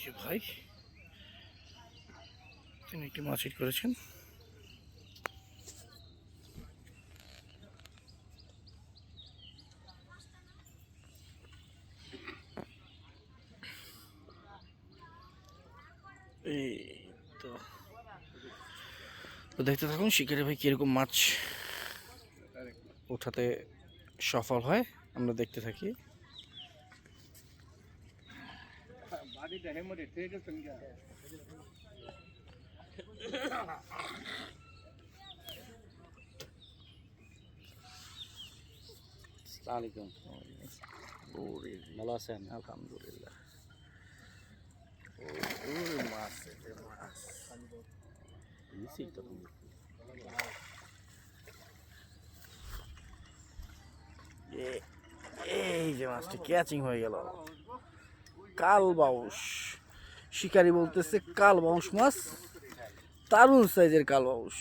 যে ভাই তিনি একটি মাছ হিট করেছেন। এই তো দেখতে থাকুন শিকারি ভাই কিরকম মাছ ওঠাতে সফল হয়, আমরা দেখতে থাকি। আসসালামু আলাইকুম। ভালো আছেন? আলহামদুলিল্লাহ। মাছ এই যে মাছটি ক্যাচিং হয়ে গেল, কালবাউস। শিকারি বলতেছে কালবাউস মাছ, দারুণ সাইজের কালবাউস।